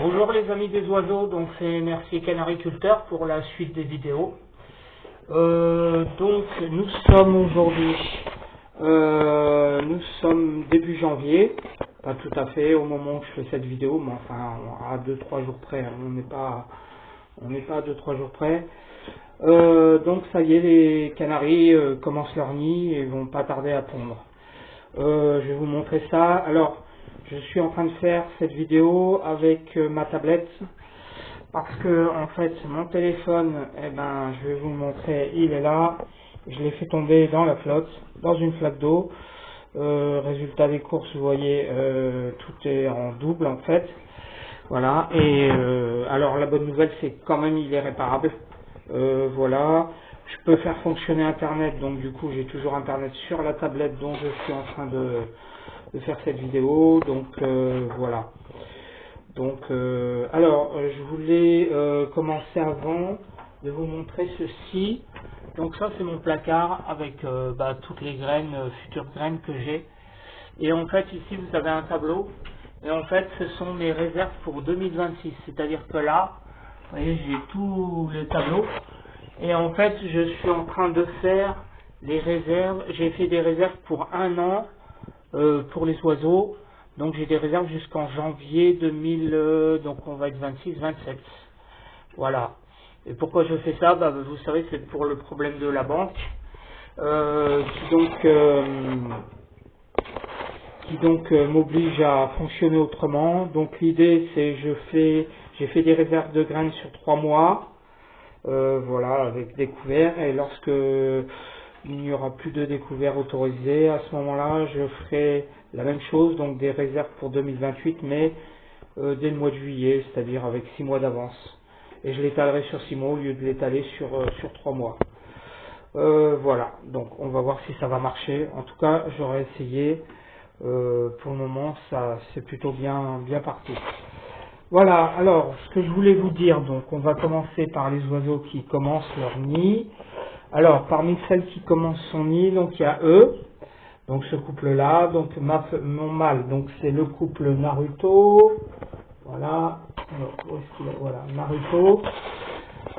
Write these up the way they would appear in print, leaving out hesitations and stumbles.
Bonjour les amis des oiseaux, donc c'est Merci Canariculteur pour la suite des vidéos. Donc nous sommes aujourd'hui, nous sommes début janvier, pas tout à fait au moment où je fais cette vidéo, mais enfin à 2-3 jours près, on n'est pas à 2-3 jours près. Donc ça y est, les canaris commencent leur nid et vont pas tarder à pondre. Je vais vous montrer ça. Alors, je suis en train de faire cette vidéo avec ma tablette parce que en fait mon téléphone, je vais vous le montrer, il est là. Je l'ai fait tomber dans la flotte, dans une flaque d'eau. Résultat des courses, vous voyez, tout est en double en fait. Voilà. Et alors la bonne nouvelle, c'est que quand même il est réparable. Voilà. Je peux faire fonctionner Internet, donc du coup j'ai toujours Internet sur la tablette dont je suis en train de faire cette vidéo. Donc voilà. Donc je voulais commencer avant de vous montrer ceci. Donc ça c'est mon placard avec toutes les graines, futures graines que j'ai. Et en fait ici vous avez un tableau. Et en fait ce sont mes réserves pour 2026. C'est-à-dire que là, vous voyez, j'ai tous les tableaux. Et en fait, je suis en train de faire les réserves. J'ai fait des réserves pour un an pour les oiseaux. Donc j'ai des réserves jusqu'en janvier 2000. Donc on va être 26, 27. Voilà. Et pourquoi je fais ça? Vous savez, c'est pour le problème de la banque, qui donc m'oblige à fonctionner autrement. Donc l'idée, c'est j'ai fait des réserves de graines sur 3 mois. Voilà, avec des couverts, et lorsque il n'y aura plus de découverts autorisés, à ce moment-là, je ferai la même chose, donc des réserves pour 2028, mais dès le mois de juillet, c'est-à-dire avec 6 mois d'avance. Et je l'étalerai sur 6 mois au lieu de l'étaler sur 3 mois. Voilà, donc on va voir si ça va marcher. En tout cas, j'aurais essayé. Pour le moment, ça c'est plutôt bien parti. Voilà, alors, ce que je voulais vous dire, donc, on va commencer par les oiseaux qui commencent leur nid. Alors, parmi celles qui commencent son nid, donc, il y a eux, donc, ce couple-là, donc, mon mâle, donc, c'est le couple Naruto, voilà, alors, où est-ce qu'il est? Voilà, Naruto.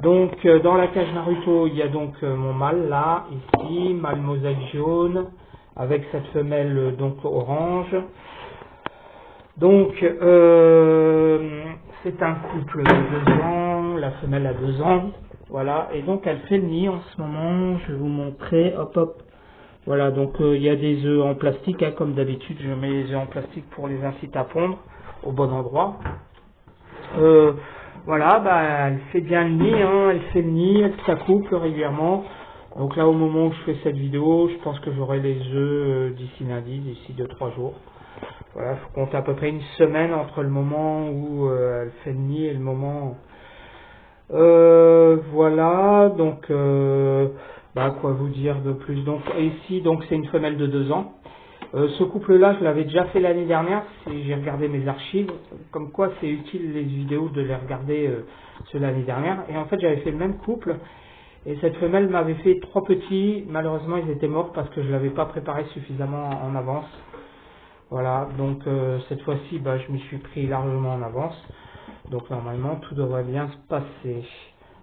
Donc, dans la cage Naruto, il y a donc mon mâle, là, ici, mâle mosaïque jaune, avec cette femelle, donc, orange. Donc, c'est un couple de 2 ans, la femelle a 2 ans, voilà, et donc elle fait le nid en ce moment, je vais vous montrer, hop hop, voilà, donc il y a des œufs en plastique, hein, comme d'habitude, je mets les œufs en plastique pour les inciter à pondre au bon endroit. Voilà, elle fait bien le nid, hein, elle fait le nid, elle s'accouple régulièrement, donc là au moment où je fais cette vidéo, je pense que j'aurai les œufs d'ici lundi, d'ici 2-3 jours. Voilà, il faut compter à peu près une semaine entre le moment où elle fait le nid et le moment. Voilà, donc quoi vous dire de plus. Donc ici, donc c'est une femelle de 2 ans. Ce couple-là, je l'avais déjà fait l'année dernière. J'ai regardé mes archives, comme quoi c'est utile les vidéos de les regarder l'année dernière. Et en fait, j'avais fait le même couple. Et cette femelle m'avait fait 3 petits. Malheureusement, ils étaient morts parce que je l'avais pas préparé suffisamment en avance. Voilà, donc cette fois-ci, je me suis pris largement en avance. Donc normalement, tout devrait bien se passer.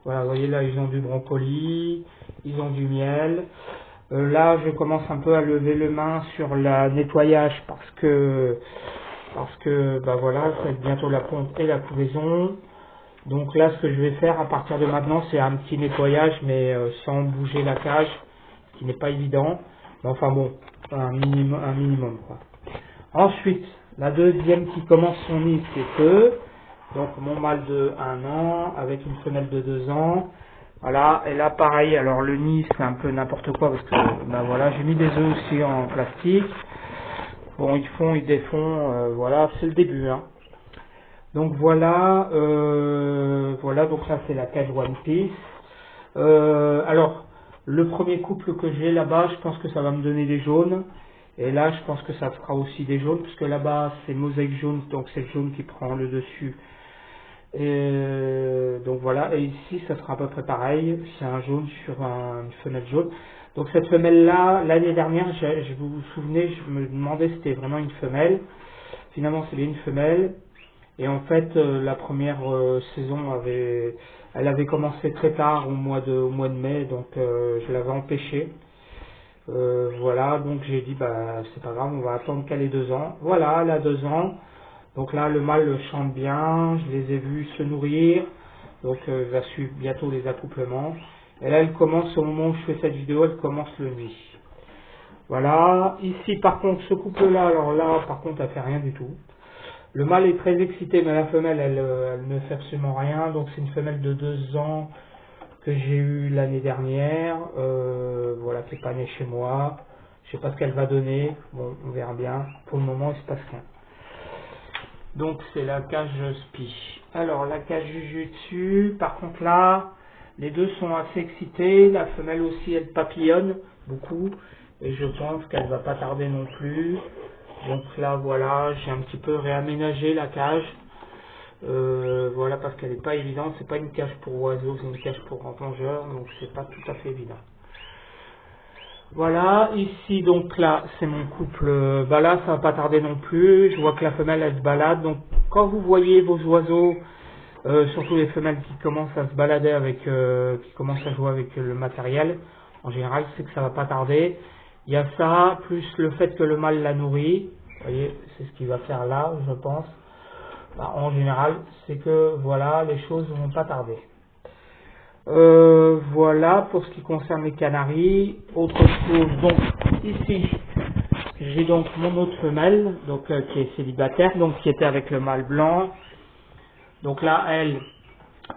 Voilà, vous voyez là, ils ont du brocoli, ils ont du miel. Là, je commence un peu à lever le main sur le nettoyage parce que voilà, ça va être bientôt la ponte et la couvaison. Donc là, ce que je vais faire à partir de maintenant, c'est un petit nettoyage, mais sans bouger la cage, ce qui n'est pas évident. Mais enfin bon, un minimum quoi. Ensuite, la deuxième qui commence son nid, c'est eux. Donc mon mâle de 1 an avec une femelle de 2 ans. Voilà, et là pareil, alors le nid c'est un peu n'importe quoi parce que voilà, j'ai mis des œufs aussi en plastique. Bon, ils défont, voilà, c'est le début. Hein. Donc voilà, donc ça c'est la cage One Piece. Alors, le premier couple que j'ai là-bas, je pense que ça va me donner des jaunes. Et là, je pense que ça fera aussi des jaunes, puisque là-bas, c'est mosaïque jaune, donc c'est le jaune qui prend le dessus. Et donc voilà, et ici, ça sera à peu près pareil, c'est un jaune sur une femelle jaune. Donc cette femelle-là, l'année dernière, vous vous souvenez, je me demandais si c'était vraiment une femelle. Finalement, c'est bien une femelle. Et en fait, la première saison elle avait commencé très tard au mois de mai, donc je l'avais empêché. Voilà, donc j'ai dit bah c'est pas grave, on va attendre qu'elle ait 2 ans. Voilà, elle a 2 ans. Donc là, le mâle chante bien, je les ai vus se nourrir. Donc il va suivre bientôt les accouplements. Et là, elle commence, au moment où je fais cette vidéo, elle commence le nuit. Voilà, ici par contre, ce couple-là, alors là, par contre, elle fait rien du tout. Le mâle est très excité, mais la femelle, elle ne fait absolument rien. Donc c'est une femelle de 2 ans que j'ai eue l'année dernière. Voilà, qui n'est pas née chez moi. Je sais pas ce qu'elle va donner. Bon, on verra bien. Pour le moment, il se passe rien. Donc c'est la cage spi. Alors la cage jujutsu, par contre là, les deux sont assez excités. La femelle aussi, elle papillonne beaucoup. Et je pense qu'elle va pas tarder non plus. Donc là, voilà, j'ai un petit peu réaménagé la cage. Voilà, parce qu'elle n'est pas évidente. C'est pas une cage pour oiseaux, c'est une cage pour grand plongeur. Donc c'est pas tout à fait évident. Voilà, ici donc là c'est mon couple, bah là ça va pas tarder non plus, je vois que la femelle elle se balade, donc quand vous voyez vos oiseaux, surtout les femelles qui commencent à se balader avec, qui commencent à jouer avec le matériel, en général c'est que ça va pas tarder. Il y a ça, plus le fait que le mâle la nourrit, vous voyez, c'est ce qu'il va faire là je pense, bah, en général c'est que voilà, les choses vont pas tarder. Voilà pour ce qui concerne les canaris. Autre chose, donc ici j'ai donc mon autre femelle, donc qui est célibataire, donc qui était avec le mâle blanc. Donc là elle,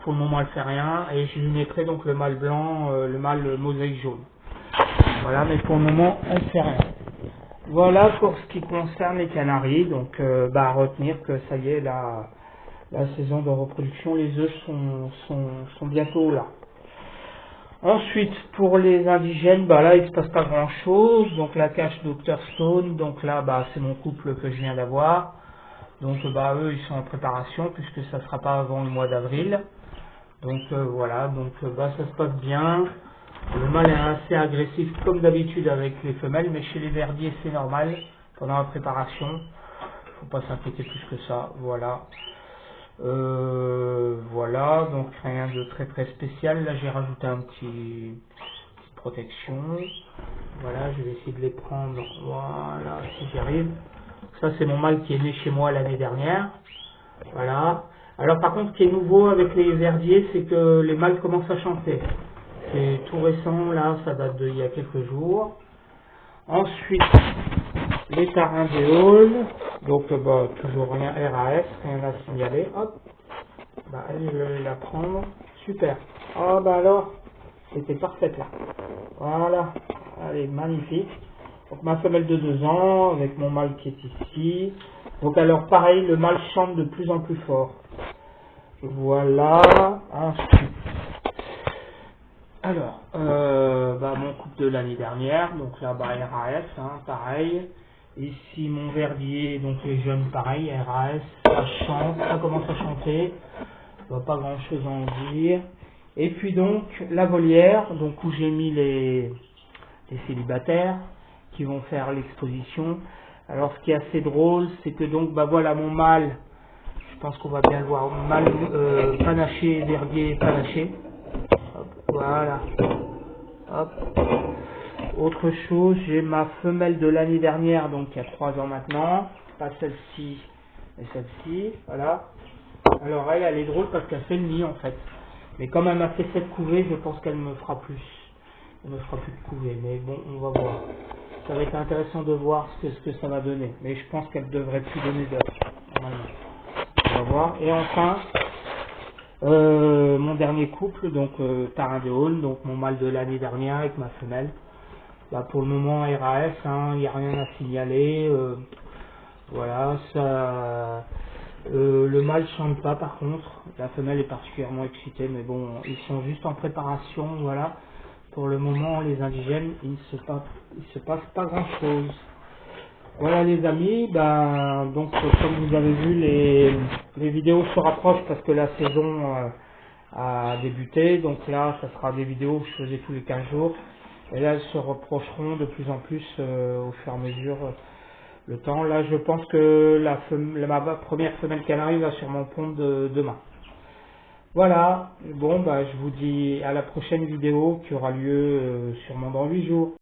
pour le moment elle fait rien, et je lui mettrai donc le mâle blanc, le mâle mosaïque jaune. Voilà, mais pour le moment elle fait rien. Voilà pour ce qui concerne les canaris, donc bah, à retenir que ça y est, la saison de reproduction, les œufs sont bientôt là. Ensuite, pour les indigènes, bah là il se passe pas grand chose. Donc la cage Dr Stone, donc là bah c'est mon couple que je viens d'avoir. Donc bah eux ils sont en préparation puisque ça sera pas avant le mois d'avril. Donc voilà, donc bah ça se passe bien. Le mâle est assez agressif comme d'habitude avec les femelles, mais chez les verdiers c'est normal pendant la préparation. Faut pas s'inquiéter plus que ça, voilà. Voilà, donc rien de très très spécial. Là j'ai rajouté un petite protection. Voilà, je vais essayer de les prendre. Voilà, si j'y arrive. Ça c'est mon mâle qui est né chez moi l'année dernière. Voilà. Alors par contre, ce qui est nouveau avec les verdiers, c'est que les mâles commencent à chanter. C'est tout récent, là, ça date d'il y a quelques jours. Ensuite, les tarindéoles, donc bah, toujours rien RAS, rien à signaler. Hop, bah, elle je vais la prendre. Super. Oh bah alors, c'était parfaite là. Voilà, elle est magnifique. Donc ma femelle de 2 ans avec mon mâle qui est ici. Donc alors pareil, le mâle chante de plus en plus fort. Voilà. Ensuite, alors, bah, mon couple de l'année dernière, donc là bah RAS, hein, pareil. Ici mon verdier, donc les jeunes pareil, RAS, ça chante, ça commence à chanter. Je vois pas grand chose à en dire. Et puis donc la volière, donc où j'ai mis les célibataires qui vont faire l'exposition. Alors ce qui est assez drôle, c'est que donc bah voilà mon mâle, je pense qu'on va bien le voir, mâle panaché, verdier panaché. Hop, voilà. Hop. Autre chose, j'ai ma femelle de l'année dernière, donc il y a 3 ans maintenant, pas celle-ci, mais celle-ci, voilà. Alors elle est drôle parce qu'elle fait le nid en fait. Mais comme elle m'a fait 7 couvées, je pense qu'elle me fera plus. Elle me fera plus de couvées, mais bon, on va voir. Ça va être intéressant de voir ce que ça va donner. Mais je pense qu'elle devrait plus donner d'œufs, normalement. On va voir. Et enfin, mon dernier couple, donc tarindéole, donc mon mâle de l'année dernière avec ma femelle. Bah, pour le moment RAS, il n'y a rien à signaler. Voilà, ça. Le mâle chante pas par contre, la femelle est particulièrement excitée, mais bon, ils sont juste en préparation, voilà. Pour le moment, les indigènes, il se passe pas grand chose. Voilà les amis, ben, donc comme vous avez vu, les vidéos se rapprochent parce que la saison a débuté, donc là, ça sera des vidéos que je faisais tous les 15 jours, et là, elles se rapprocheront de plus en plus au fur et à mesure le temps. Là, je pense que ma première femelle canarie va sûrement pondre demain. Voilà, bon, bah, je vous dis à la prochaine vidéo qui aura lieu sûrement dans 8 jours.